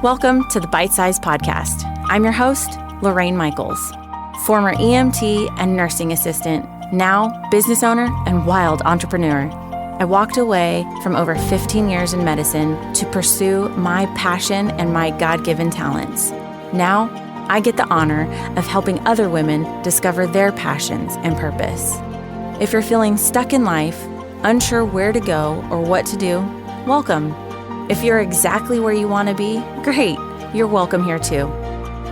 Welcome to the Bite Size Podcast. I'm your host, Lorraine Michaels, former EMT and nursing assistant, now business owner and wild entrepreneur. I walked away from over 15 years in medicine to pursue my passion and my God-given talents. Now, I get the honor of helping other women discover their passions and purpose. If you're feeling stuck in life, unsure where to go or what to do, welcome. If you're exactly where you want to be, great, you're welcome here too.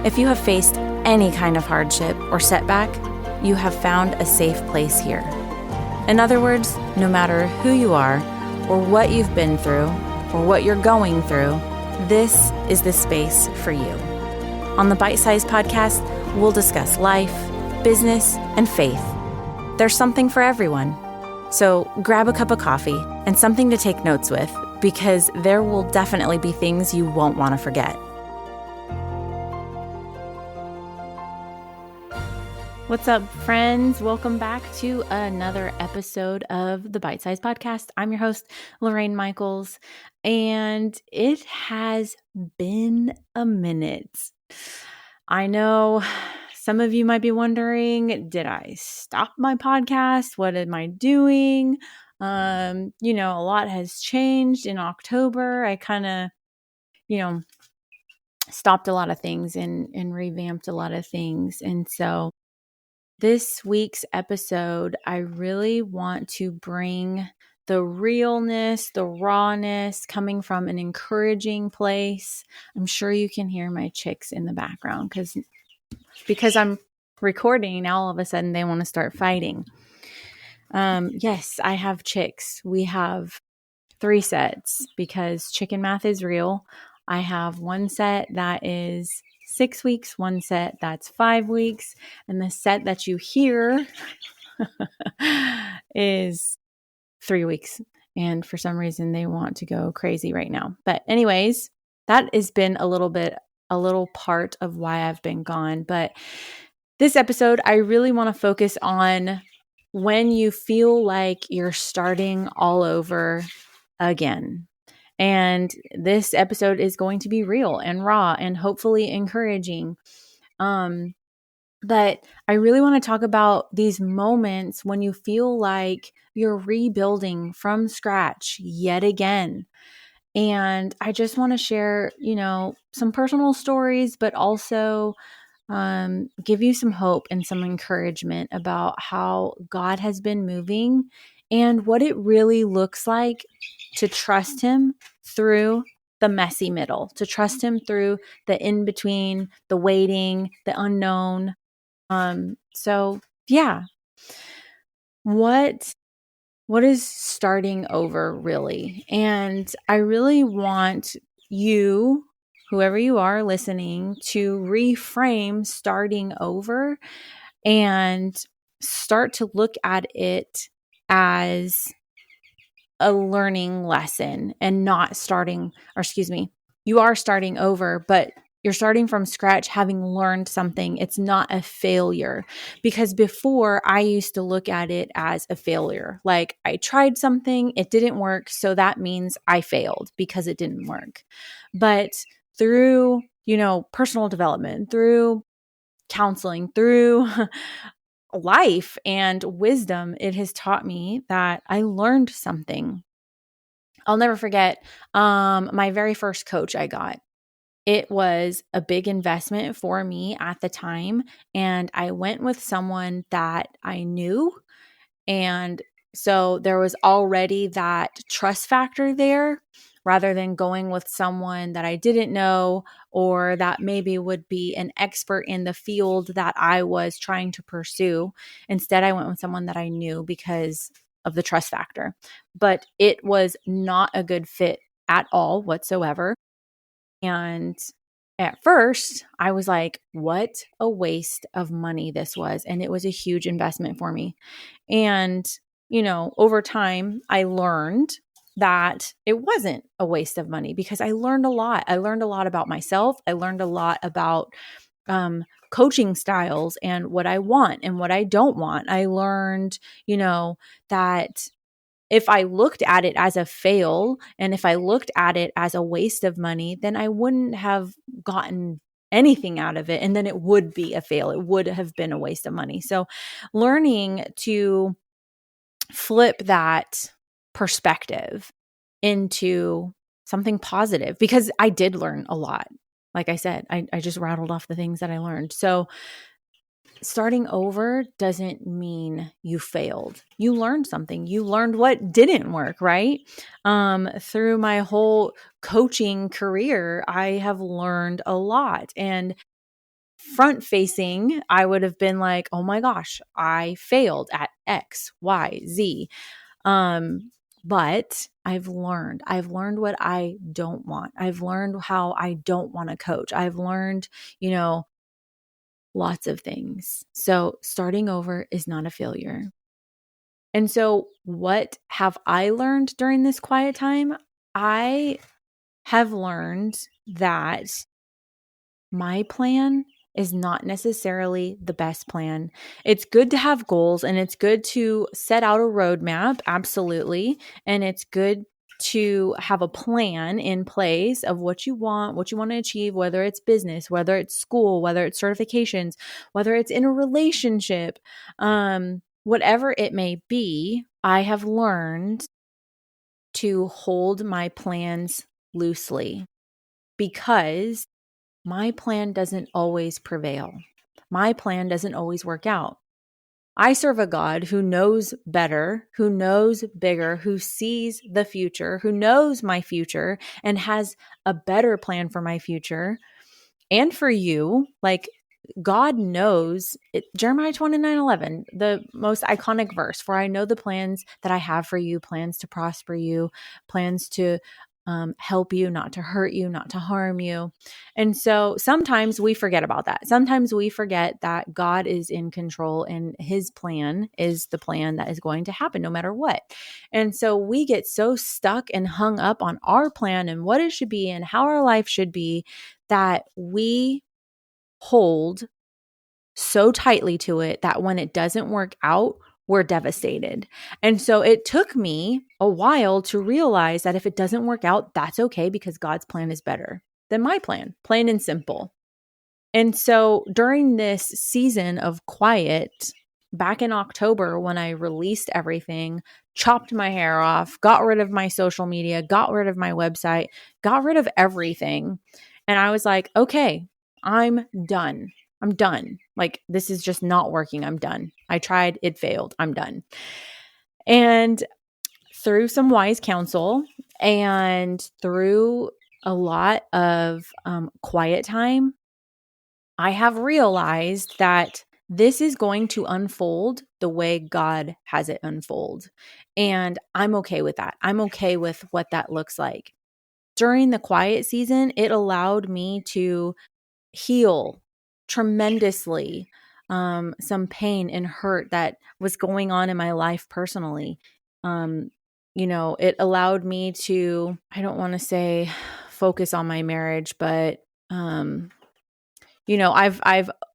If you have faced any kind of hardship or setback, you have found a safe place here. In other words, no matter who you are, or what you've been through, or what you're going through, this is the space for you. On the Bite Size Podcast, we'll discuss life, business, and faith. There's something for everyone. So grab a cup of coffee and something to take notes with, because there will definitely be things you won't want to forget. What's up, friends? Welcome back to another episode of the Bite Size Podcast. I'm your host, Lorraine Michaels, and it has been a minute. I know some of you might be wondering, did I stop my podcast? What am I doing? A lot has changed in October. I kind of, stopped a lot of things and revamped a lot of things. And so this week's episode, I really want to bring the realness, the rawness coming from an encouraging place. I'm sure you can hear my chicks in the background because I'm recording. Now all of a sudden they want to start fighting. Yes, I have chicks. We have 3 sets because chicken math is real. I have one set that is 6 weeks, one set that's 5 weeks, and the set that you hear is 3 weeks. And for some reason, they want to go crazy right now. But anyways, that has been a little part of why I've been gone. But this episode, I really want to focus on when you feel like you're starting all over again. And this episode is going to be real and raw and hopefully encouraging. But I really want to talk about these moments when you feel like you're rebuilding from scratch yet again. And I just want to share, some personal stories, but also give you some hope and some encouragement about how God has been moving and what it really looks like to trust Him through the messy middle, to trust Him through the in-between, the waiting, the unknown. What is starting over really? And I really want you, whoever you are listening, to reframe starting over and start to look at it as a learning lesson and not you are starting over, but you're starting from scratch having learned something. It's not a failure, because before I used to look at it as a failure. Like I tried something, it didn't work. So that means I failed because it didn't work. But through, personal development, through counseling, through life and wisdom, it has taught me that I learned something. I'll never forget my very first coach I got. It was a big investment for me at the time, and I went with someone that I knew, and so there was already that trust factor there, rather than going with someone that I didn't know or that maybe would be an expert in the field that I was trying to pursue. Instead, I went with someone that I knew because of the trust factor. But it was not a good fit at all whatsoever. And at first, I was like, what a waste of money this was. And it was a huge investment for me. And, over time, I learned that it wasn't a waste of money because I learned a lot. I learned a lot about myself. I learned a lot about coaching styles and what I want and what I don't want. I learned, that if I looked at it as a fail and if I looked at it as a waste of money, then I wouldn't have gotten anything out of it. And then it would be a fail. It would have been a waste of money. So learning to flip that perspective into something positive, because I did learn a lot. Like I said, I just rattled off the things that I learned. So starting over doesn't mean you failed. You learned something. You learned what didn't work, right? Through my whole coaching career, I have learned a lot. And front facing, I would have been like, oh my gosh, I failed at X, Y, Z. But I've learned what I don't want. I've learned how I don't want to coach. I've learned, lots of things. So starting over is not a failure. And so what have I learned during this quiet time? I have learned that my plan is not necessarily the best plan. It's good to have goals and it's good to set out a roadmap, absolutely. And it's good to have a plan in place of what you want to achieve, whether it's business, whether it's school, whether it's certifications, whether it's in a relationship, whatever it may be. I have learned to hold my plans loosely because my plan doesn't always prevail. My plan doesn't always work out. I serve a God who knows better, who knows bigger, who sees the future, who knows my future and has a better plan for my future and for you. Like, God knows it. Jeremiah 29:11, the most iconic verse, for I know the plans that I have for you, plans to prosper you, plans to help you, not to hurt you, not to harm you. And so sometimes we forget about that. Sometimes we forget that God is in control and his plan is the plan that is going to happen no matter what. And so we get so stuck and hung up on our plan and what it should be and how our life should be that we hold so tightly to it that when it doesn't work out, we're devastated. And so it took me a while to realize that if it doesn't work out, that's okay because God's plan is better than my plan, plain and simple. And so during this season of quiet, back in October, when I released everything, chopped my hair off, got rid of my social media, got rid of my website, got rid of everything. And I was like, okay, I'm done. I'm done. Like, this is just not working. I'm done. I tried, it failed. I'm done. And through some wise counsel and through a lot of quiet time, I have realized that this is going to unfold the way God has it unfold. And I'm okay with that. I'm okay with what that looks like. During the quiet season, it allowed me to heal tremendously some pain and hurt that was going on in my life personally. It allowed me to, I don't want to say focus on my marriage, but I've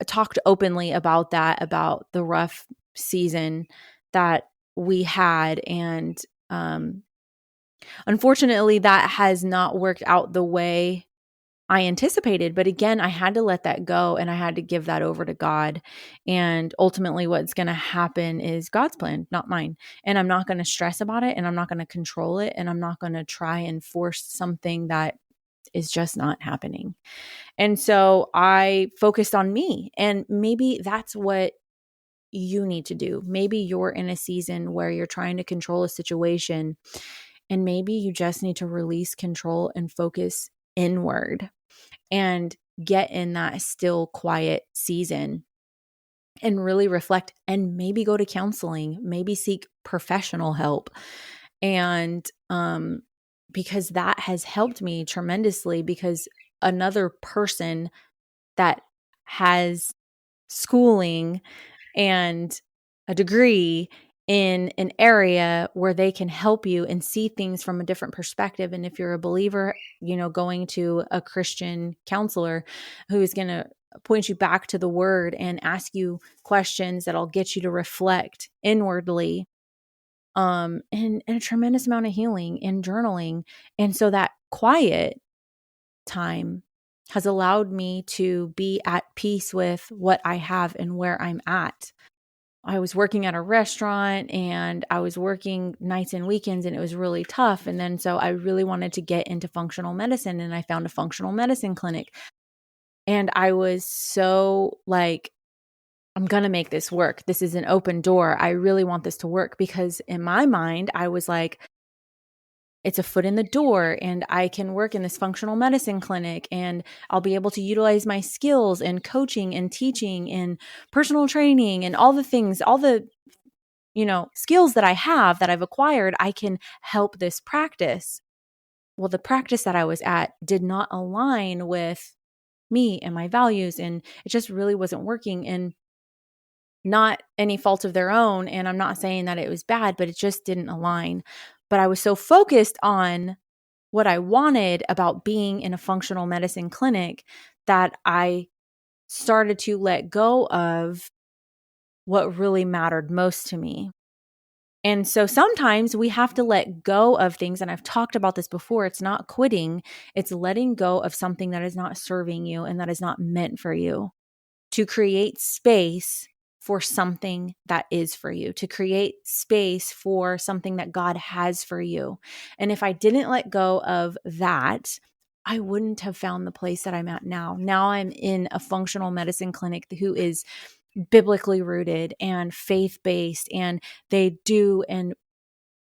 talked openly about that, about the rough season that we had. And unfortunately, that has not worked out the way I anticipated. But again, I had to let that go and I had to give that over to God. And ultimately, what's going to happen is God's plan, not mine. And I'm not going to stress about it and I'm not going to control it. And I'm not going to try and force something that is just not happening. And so I focused on me. And maybe that's what you need to do. Maybe you're in a season where you're trying to control a situation, and maybe you just need to release control and focus inward and get in that still, quiet season and really reflect and maybe go to counseling, maybe seek professional help. And because that has helped me tremendously, because another person that has schooling and a degree in an area where they can help you and see things from a different perspective. And if you're a believer, going to a Christian counselor who is going to point you back to the word and ask you questions that'll get you to reflect inwardly and a tremendous amount of healing and journaling. And so that quiet time has allowed me to be at peace with what I have and where I'm at. I was working at a restaurant and I was working nights and weekends, and it was really tough. And then so I really wanted to get into functional medicine, and I found a functional medicine clinic. And I was so like, I'm going to make this work. This is an open door. I really want this to work, because in my mind, I was like, it's a foot in the door and I can work in this functional medicine clinic and I'll be able to utilize my skills and coaching and teaching and personal training and all the things, all the, skills that I have that I've acquired. I can help this practice. Well, the practice that I was at did not align with me and my values, and it just really wasn't working. And not any fault of their own. And I'm not saying that it was bad, but it just didn't align. But I was so focused on what I wanted about being in a functional medicine clinic that I started to let go of what really mattered most to me. And so sometimes we have to let go of things. And I've talked about this before. It's not quitting. It's letting go of something that is not serving you and that is not meant for you, to create space for something that is for you, to create space for something that God has for you. And if I didn't let go of that, I wouldn't have found the place that I'm at now. Now I'm in a functional medicine clinic who is biblically rooted and faith-based, and they do and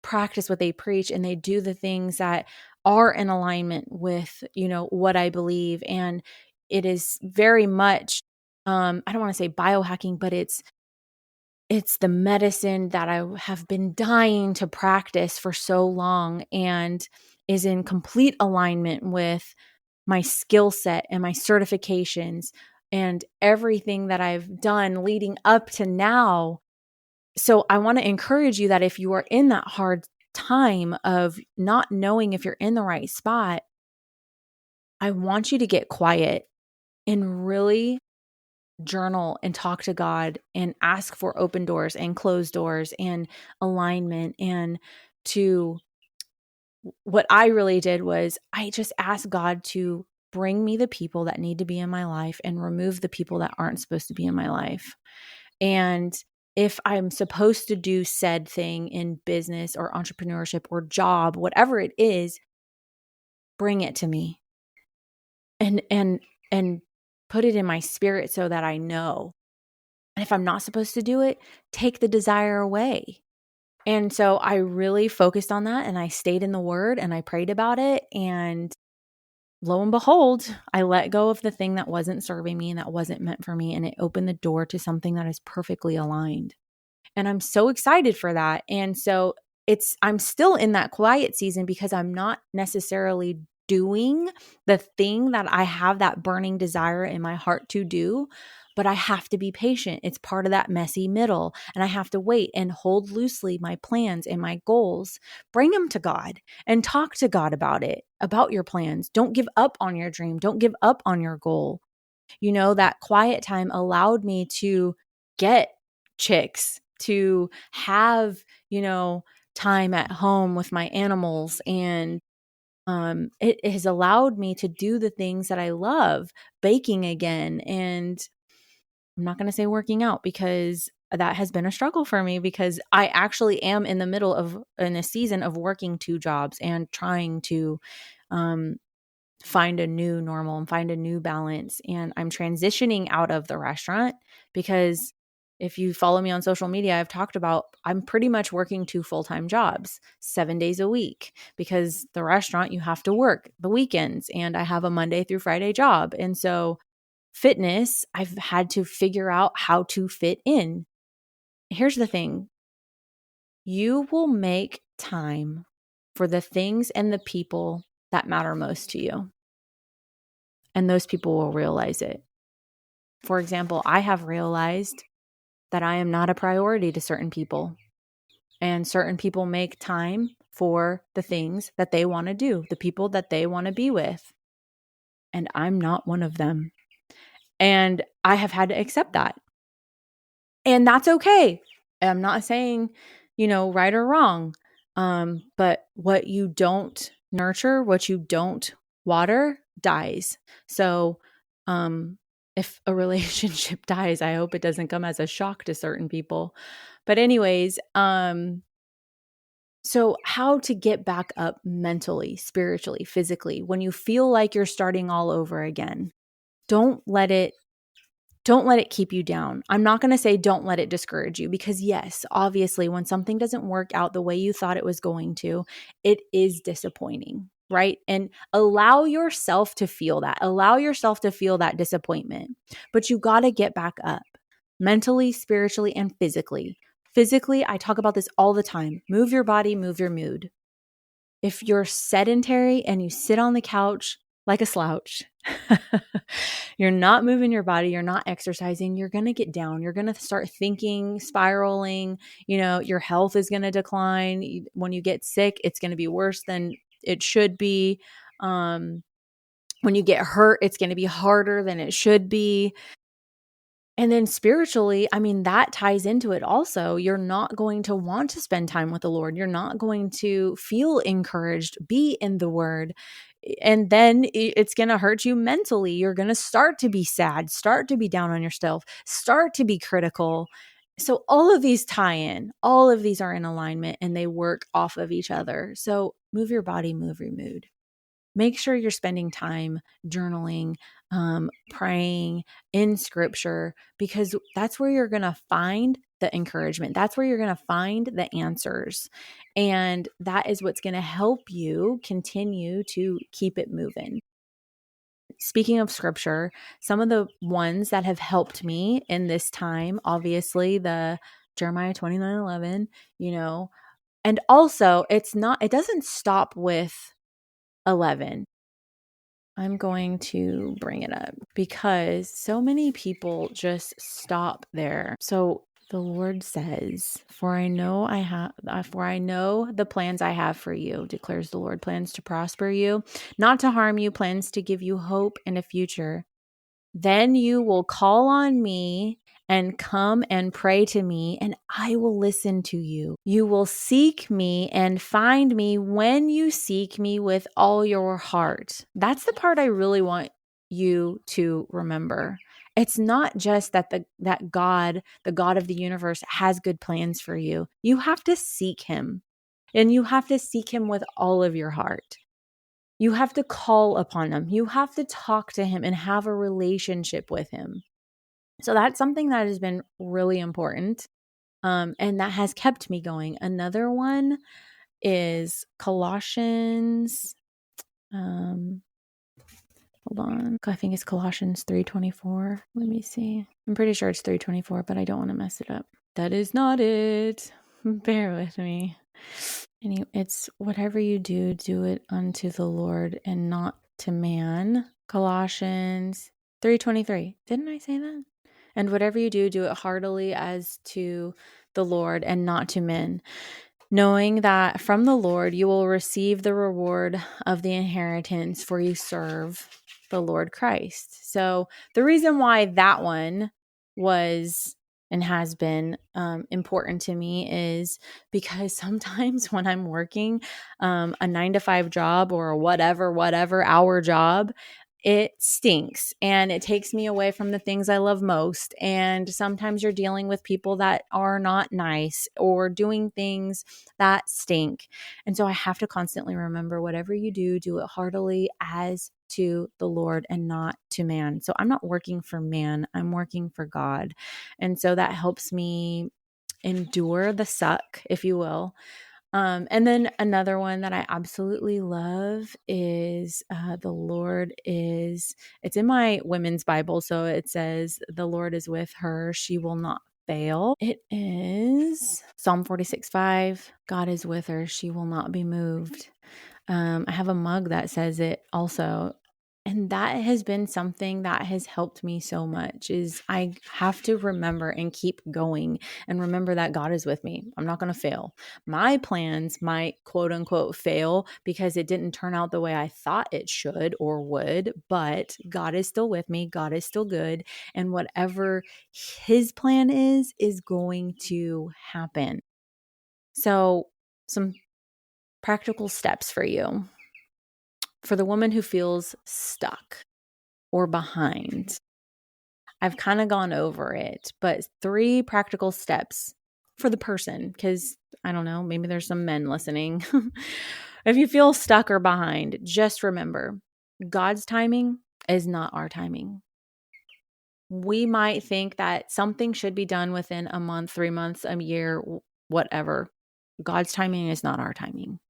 practice what they preach, and they do the things that are in alignment with, what I believe. And it is very much, I don't want to say biohacking, but it's the medicine that I have been dying to practice for so long, and is in complete alignment with my skill set and my certifications and everything that I've done leading up to now. So I want to encourage you that if you are in that hard time of not knowing if you're in the right spot, I want you to get quiet and really journal and talk to God and ask for open doors and closed doors and alignment. And to what I really did was I just asked God to bring me the people that need to be in my life and remove the people that aren't supposed to be in my life. And if I'm supposed to do said thing in business or entrepreneurship or job, whatever it is, bring it to me and put it in my spirit so that I know. And if I'm not supposed to do it, take the desire away. And so I really focused on that, and I stayed in the word and I prayed about it. And lo and behold, I let go of the thing that wasn't serving me and that wasn't meant for me. And it opened the door to something that is perfectly aligned. And I'm so excited for that. And so I'm still in that quiet season because I'm not necessarily doing the thing that I have that burning desire in my heart to do, but I have to be patient. It's part of that messy middle. And I have to wait and hold loosely my plans and my goals. Bring them to God and talk to God about it, about your plans. Don't give up on your dream. Don't give up on your goal. That quiet time allowed me to get chicks, to have, time at home with my animals. And it has allowed me to do the things that I love, baking again. And I'm not going to say working out, because that has been a struggle for me, because I actually am in the middle of in a season of working 2 jobs and trying to find a new normal and find a new balance. And I'm transitioning out of the restaurant, because if you follow me on social media, I've talked about I'm pretty much working 2 full-time jobs, 7 days a week, because the restaurant, you have to work the weekends, and I have a Monday through Friday job. And so fitness, I've had to figure out how to fit in. Here's the thing. You will make time for the things and the people that matter most to you. And those people will realize it. For example, I have realized that I am not a priority to certain people, and certain people make time for the things that they want to do, the people that they want to be with. And I'm not one of them. And I have had to accept that. And that's okay. I'm not saying right or wrong. But what you don't nurture, what you don't water, dies. So, if a relationship dies, I hope it doesn't come as a shock to certain people. But anyways, so how to get back up mentally, spiritually, physically when you feel like you're starting all over again. Don't let it keep you down. I'm not going to say don't let it discourage you, because yes, obviously when something doesn't work out the way you thought it was going to, it is disappointing, right? And allow yourself to feel that. Allow yourself to feel that disappointment. But you got to get back up mentally, spiritually, and physically. Physically, I talk about this all the time. Move your body, move your mood. If you're sedentary and you sit on the couch like a slouch, you're not moving your body, you're not exercising, you're going to get down. You're going to start thinking, spiraling, your health is going to decline. When you get sick, it's going to be worse than it should be. When you get hurt, it's going to be harder than it should be. And then spiritually, I mean, that ties into it also. You're not going to want to spend time with the Lord. You're not going to feel encouraged, be in the word. And then it's going to hurt you mentally. You're going to start to be sad, start to be down on yourself, start to be critical. So all of these tie in, all of these are in alignment and they work off of each other. So move your body, move your mood. Make sure you're spending time journaling, praying in scripture, because that's where you're going to find the encouragement. That's where you're going to find the answers. And that is what's going to help you continue to keep it moving. Speaking of scripture, some of the ones that have helped me in this time, obviously the Jeremiah 29:11, and also it doesn't stop with 11. I'm going to bring it up because so many people just stop there. So the Lord says, for I know the plans I have for you, declares the Lord, plans to prosper you, not to harm you, plans to give you hope and a future. Then you will call on me and come and pray to me, and I will listen to you. You will seek me and find me when you seek me with all your heart. That's the part I really want you to remember. It's not just that that God, the God of the universe, has good plans for you. You have to seek him, and you have to seek him with all of your heart. You have to call upon him. You have to talk to him and have a relationship with him. So that's something that has been really important. And that has kept me going. Another one is Colossians. Hold on. I think it's Colossians 3:24. Let me see. I'm pretty sure it's 3:24, but I don't want to mess it up. That is not it. Bear with me. It's whatever you do, do it unto the Lord and not to man. Colossians 3:23. Didn't I say that? And whatever you do, do it heartily as to the Lord and not to men, knowing that from the Lord you will receive the reward of the inheritance, for you serve the Lord Christ. So the reason why that one was and has been important to me is because sometimes when I'm working a 9-to-5 job or a whatever hour job, it stinks and it takes me away from the things I love most. And sometimes you're dealing with people that are not nice or doing things that stink. And so I have to constantly remember, whatever you do, do it heartily as to the Lord and not to man. So I'm not working for man, I'm working for God. And so that helps me endure the suck, if you will. And then another one that I absolutely love is it's in my women's Bible. So it says, the Lord is with her. She will not fail. It is Psalm 46:5. God is with her. She will not be moved. I have a mug that says it also. And that has been something that has helped me so much, is I have to remember and keep going and remember that God is with me. I'm not going to fail. My plans might quote unquote fail because it didn't turn out the way I thought it should or would, but God is still with me. God is still good. And whatever his plan is going to happen. So some practical steps for you. For the woman who feels stuck or behind, I've kind of gone over it, but 3 practical steps for the person, because I don't know, maybe there's some men listening. If you feel stuck or behind, just remember, God's timing is not our timing. We might think that something should be done within a month, 3 months, a year, whatever. God's timing is not our timing.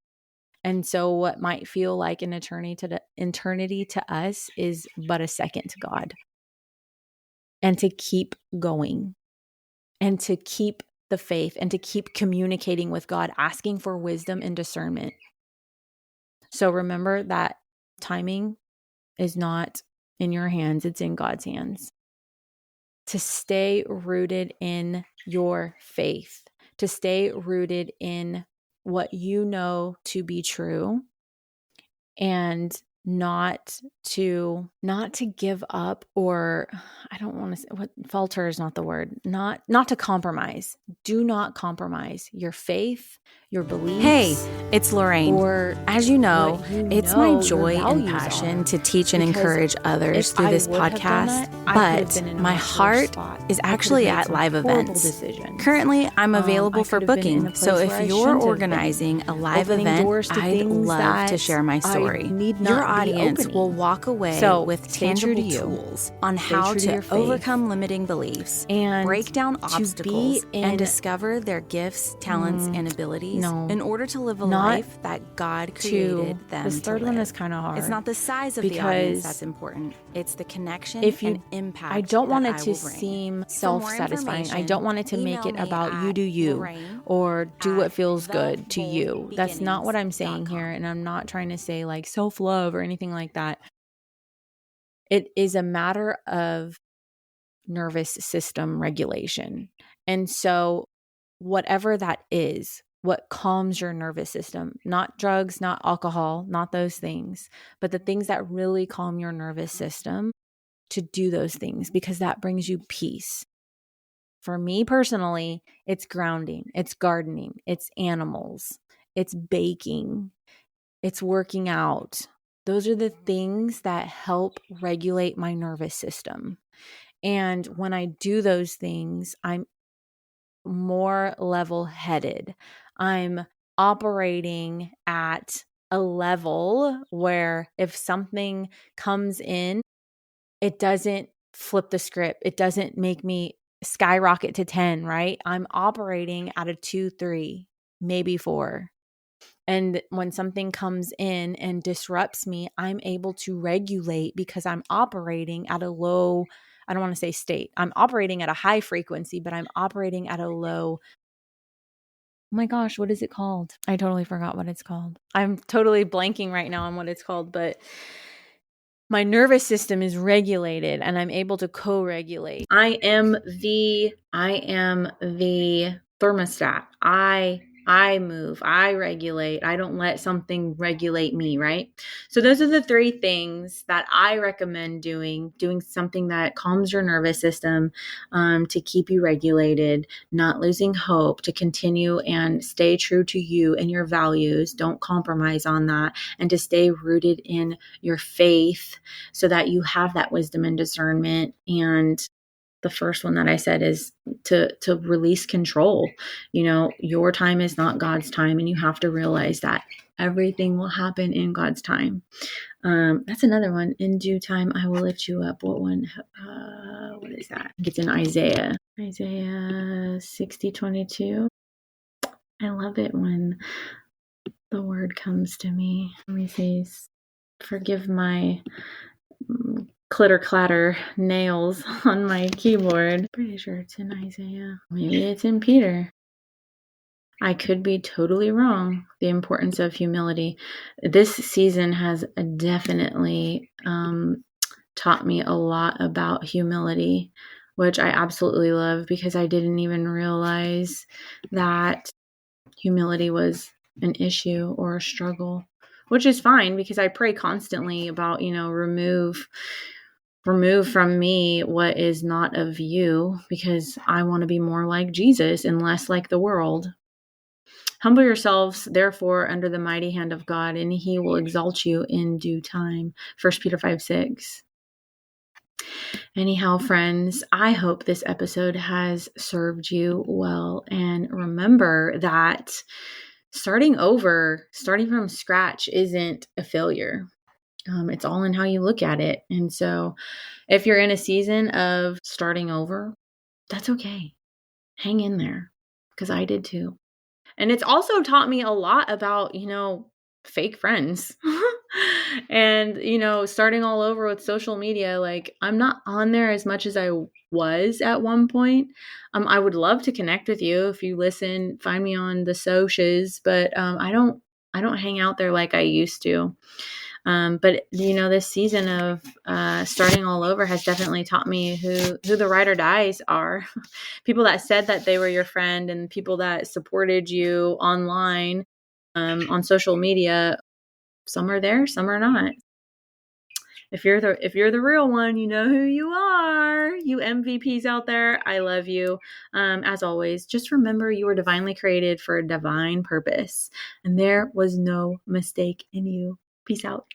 And so what might feel like an eternity to us is but a second to God. And to keep going and to keep the faith and to keep communicating with God, asking for wisdom and discernment. So remember that timing is not in your hands, it's in God's hands. To stay rooted in your faith, to stay rooted in what you know to be true, and not to give up, or I don't want to say, what, falter is not the word, not to compromise. Do not compromise your faith, your beliefs. Hey, it's Lorraine. Or as you know, it's my joy and passion to teach and encourage others through this podcast, but my heart is actually at live events. Currently, I'm available for booking, so if you're organizing a live event, I'd love to share my story. Your audience will walk away with tangible tools on how to overcome limiting beliefs, and break down obstacles, and discover their gifts, talents, and abilities in order to live a life that God created them This third to one live. is kind of hard. It's not the size of the audience that's important. It's the connection and impact. I don't want it to bring. seem self-satisfying. I don't want it to make it about you do you, or do what feels good to you. That's not what I'm saying here. And I'm not trying to say like self-love or anything like that. It is a matter of nervous system regulation. And so whatever that is, what calms your nervous system, not drugs, not alcohol, not those things, but the things that really calm your nervous system, to do those things, because that brings you peace. For me personally, it's grounding, it's gardening, it's animals, it's baking, it's working out. Those are the things that help regulate my nervous system. And when I do those things, I'm more level-headed. I'm operating at a level where if something comes in, it doesn't flip the script. It doesn't make me skyrocket to 10, right? I'm operating at a 2, 3, maybe 4. And when something comes in and disrupts me, I'm able to regulate because I'm operating at a low, I don't want to say state. I'm operating at a high frequency, but I'm operating at a low. Oh my gosh, what is it called? I totally forgot what it's called. I'm totally blanking right now on what it's called, but my nervous system is regulated and I'm able to co-regulate. I am the thermostat. I move, I regulate. I don't let something regulate me, right? So those are the 3 things that I recommend doing something that calms your nervous system, to keep you regulated, not losing hope, to continue and stay true to you and your values. Don't compromise on that, and to stay rooted in your faith so that you have that wisdom and discernment. And the first one that I said is to release control. You know, your time is not God's time, and you have to realize that everything will happen in God's time. That's another one. In due time, I will lift you up. What one? What is that? I think it's in Isaiah 60:22. I love it when the word comes to me. Let me see. Forgive my clitter clatter nails on my keyboard. Pretty sure it's in Isaiah. Maybe it's in Peter. I could be totally wrong. The importance of humility. This season has definitely taught me a lot about humility, which I absolutely love, because I didn't even realize that humility was an issue or a struggle, which is fine because I pray constantly about, remove from me what is not of you, because I want to be more like Jesus and less like the world. Humble yourselves, therefore, under the mighty hand of God, and he will exalt you in due time. 1 Peter 5:6. Anyhow, friends, I hope this episode has served you well. And remember that starting over, starting from scratch isn't a failure. It's all in how you look at it. And so if you're in a season of starting over, that's okay. Hang in there, because I did too. And it's also taught me a lot about, fake friends and, starting all over with social media. Like, I'm not on there as much as I was at one point. I would love to connect with you. If you listen, find me on the socials, but I don't hang out there like I used to. But this season of starting all over has definitely taught me who the ride or dies are. People that said that they were your friend, and people that supported you online, on social media. Some are there, some are not. If you're the real one, you know who you are. You MVPs out there, I love you. As always, just remember you were divinely created for a divine purpose, and there was no mistake in you. Peace out.